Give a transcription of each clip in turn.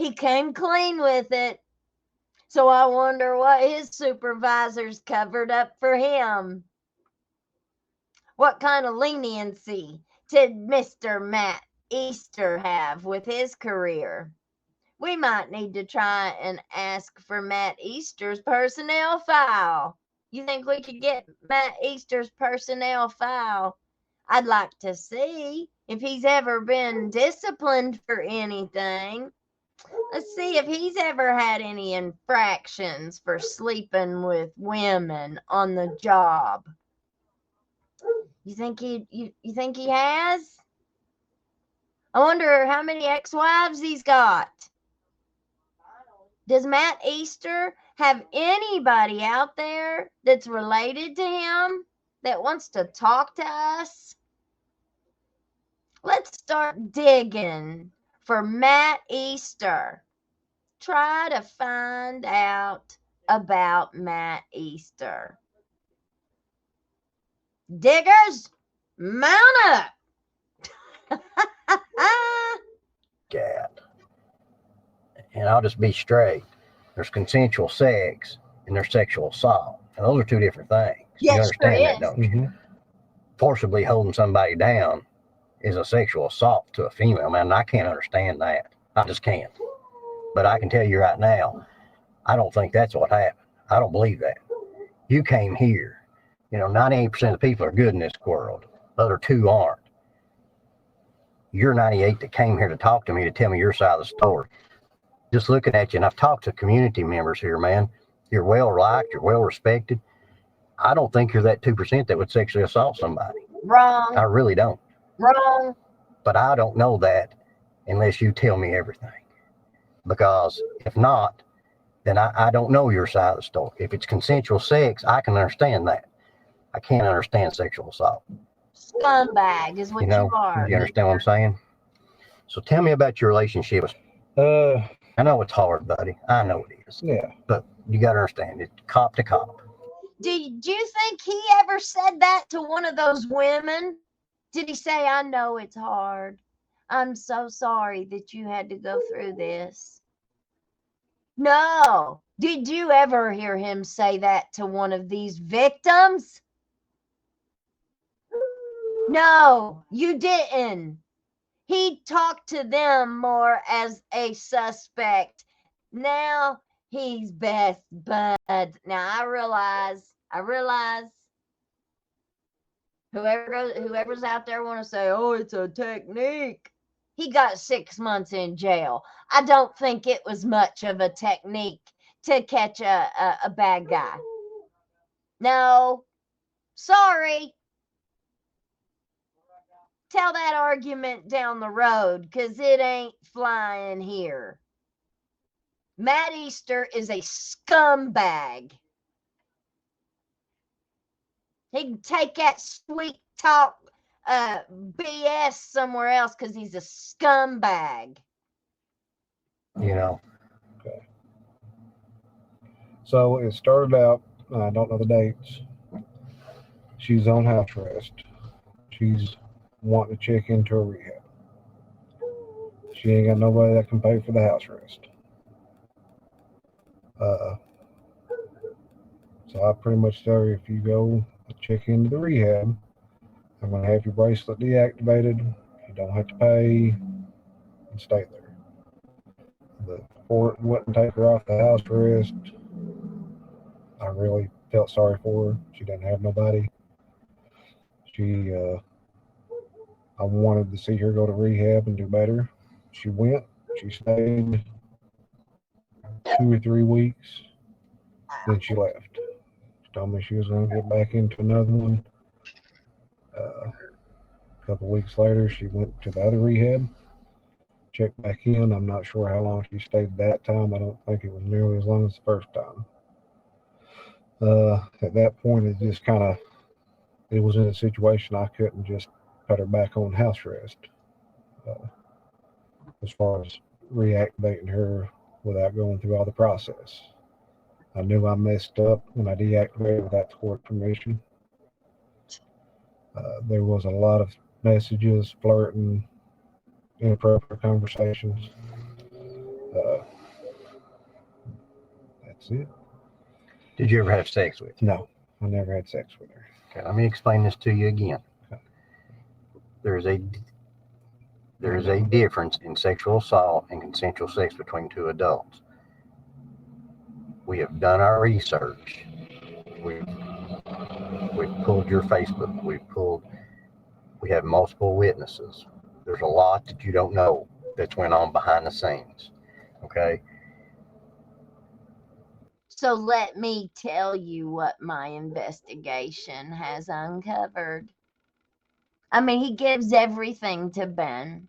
He came clean with it. So I wonder what his supervisors covered up for him. What kind of leniency did Mr. Matt Easter have with his career? We might need to try and ask for Matt Easter's personnel file. You think we could get Matt Easter's personnel file? I'd like to see if he's ever been disciplined for anything. Let's see if he's ever had any infractions for sleeping with women on the job. You think he has? I wonder how many ex-wives he's got. Does Matt Easter have anybody out there that's related to him that wants to talk to us? Let's start digging for Matt Easter. Try to find out about Matt Easter. Diggers, mount up. Cat. And I'll just be straight. There's consensual sex and there's sexual assault. And those are two different things. Yes, you understand sure that, is. don't you? Forcibly holding somebody down is a sexual assault to a female. Man, I can't understand that. I just can't. But I can tell you right now, I don't think that's what happened. I don't believe that. You came here. 98% of the people are good in this world. The other two aren't. You're 98 that came here to talk to me to tell me your side of the story. Just looking at you, and I've talked to community members here, man. You're well liked, you're well respected. I don't think you're that 2% that would sexually assault somebody. Wrong. I really don't. Wrong. But I don't know that unless you tell me everything. Because if not, then I don't know your side of the story. If it's consensual sex, I can understand that. I can't understand sexual assault. Scumbag is what you are. You understand what I'm saying? So tell me about your relationship. I know it's hard, buddy. I know it is. Yeah. But you got to understand, it's cop to cop. Did you think he ever said that to one of those women? Did he say, I know it's hard. I'm so sorry that you had to go through this. No. Did you ever hear him say that to one of these victims? No, you didn't. He talked to them more as a suspect. Now he's best buds. Now I realize whoever's out there want to say, oh, it's a technique. He got 6 months in jail. I don't think it was much of a technique to catch a bad guy. No, sorry. Tell that argument down the road, because it ain't flying here. Matt Easter is a scumbag. He can take that sweet talk BS somewhere else because he's a scumbag. Okay. So it started out, I don't know the dates. She's on house arrest. She's wanting to check into a rehab. She ain't got nobody that can pay for the house arrest. So I pretty much tell her, if you go check into the rehab, I'm going to have your bracelet deactivated. You don't have to pay, and stay there. The court wouldn't take her off the house arrest. I really felt sorry for her. She didn't have nobody. I wanted to see her go to rehab and do better. She went. She stayed 2 or 3 weeks. Then she left. She told me she was going to get back into another one. A couple weeks later, she went to the other rehab. Checked back in. I'm not sure how long she stayed that time. I don't think it was nearly as long as the first time. At that point, it just it was in a situation I couldn't just put her back on house arrest. As far as reactivating her without going through all the process. I knew I messed up when I deactivated without the court permission. There was a lot of messages, flirting, inappropriate conversations. Uh, that's it. Did you ever have sex with her? No, I never had sex with her. Okay, let me explain this to you again. Okay. There's a difference in sexual assault and consensual sex between two adults. We have done our research. We've pulled your Facebook. We have multiple witnesses. There's a lot that you don't know that's went on behind the scenes. Okay. So let me tell you what my investigation has uncovered. I mean, he gives everything to Ben,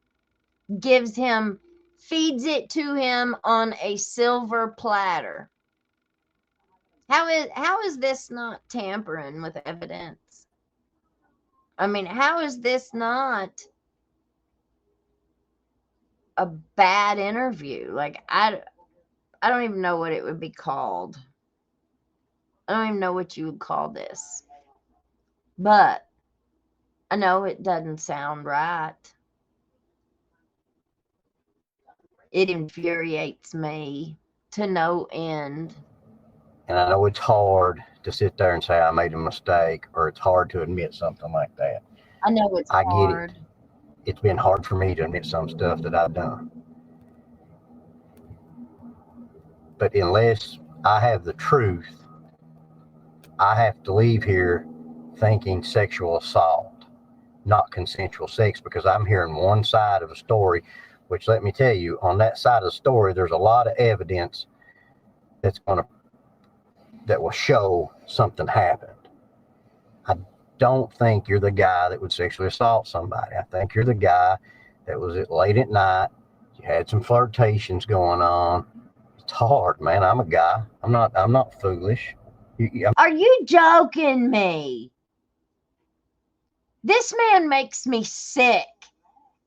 feeds it to him on a silver platter. How is this not tampering with evidence? I mean, how is this not a bad interview? Like, I don't even know what it would be called. I don't even know what you would call this. But I know it doesn't sound right. It infuriates me to no end. And I know it's hard to sit there and say I made a mistake, or it's hard to admit something like that. I know it's I hard. get it. It's been hard for me to admit some stuff that I've done. But unless I have the truth, I have to leave here thinking sexual assault, not consensual sex, because I'm hearing one side of a story, which, let me tell you, on that side of the story, there's a lot of evidence that will show something happened. I don't think you're the guy that would sexually assault somebody. I think you're the guy that was late at night. You had some flirtations going on. It's hard, man. I'm a guy. I'm not foolish. Are you joking me? This man makes me sick.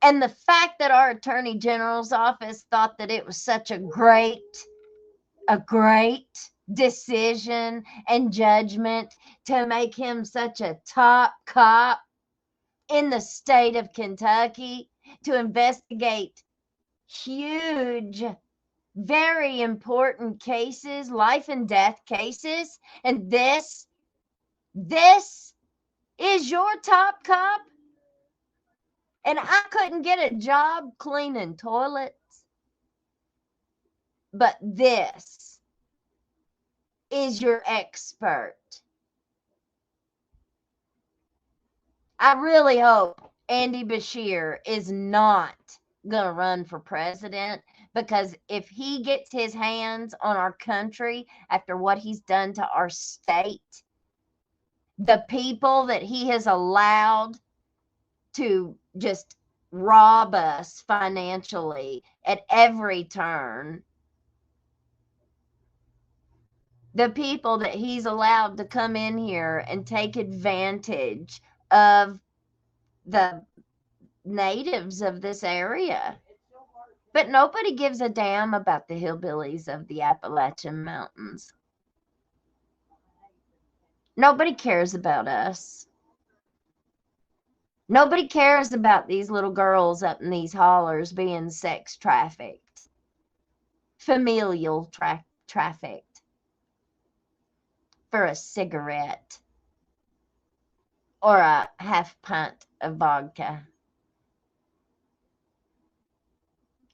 And the fact that our Attorney General's office thought that it was such a great decision and judgment to make him such a top cop in the state of Kentucky to investigate huge, very important cases, life and death cases. And this is your top cop? And I couldn't get a job cleaning toilets. But this is your expert. I really hope Andy Bashir is not going to run for president, because if he gets his hands on our country after what he's done to our state, the people that he has allowed to just rob us financially at every turn, the people that he's allowed to come in here and take advantage of the natives of this area. But nobody gives a damn about the hillbillies of the Appalachian Mountains. Nobody cares about us. Nobody cares about these little girls up in these hollers being sex trafficked, familial trafficked for a cigarette or a half pint of vodka.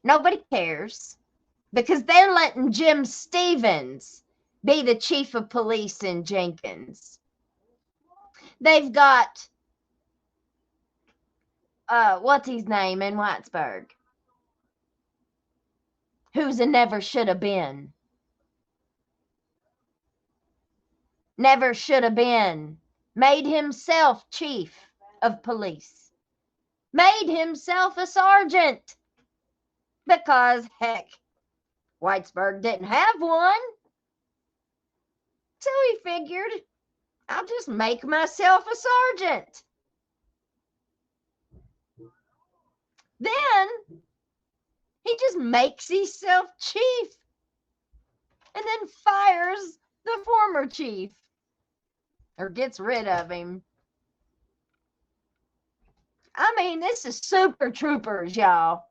Nobody cares, because they're letting Jim Stevens be the chief of police in Jenkins. They've got, what's his name in Whitesburg, who's a never should have been. Never should have been. Made himself chief of police. Made himself a sergeant. Because, heck, Whitesburg didn't have one. So he figured, I'll just make myself a sergeant. Then he just makes himself chief and then fires the former chief, or gets rid of him. I mean, this is Super Troopers, y'all.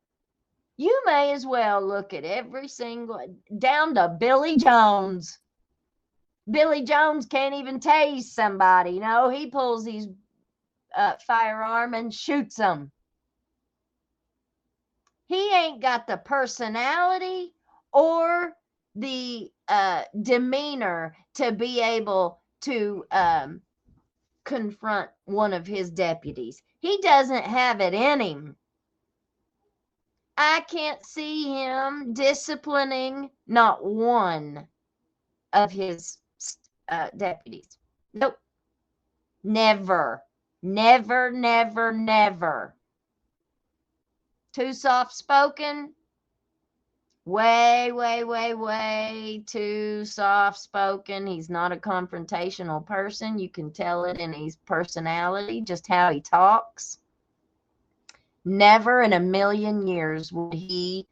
You may as well look at every single, down to Billy Jones. Billy Jones can't even tase somebody. No, he pulls his firearm and shoots them. He ain't got the personality or the demeanor to be able to confront one of his deputies. He doesn't have it in him. I can't see him disciplining not one of his deputies. Nope. Never. Never, never, never. Too soft-spoken? Way, way, way, way too soft-spoken. He's not a confrontational person. You can tell it in his personality, just how he talks. Never in a million years would he,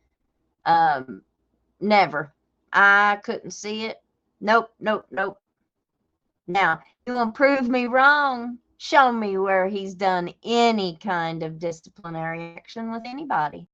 never. I couldn't see it. Nope, nope, nope. Now, you want to prove me wrong? Show me where he's done any kind of disciplinary action with anybody.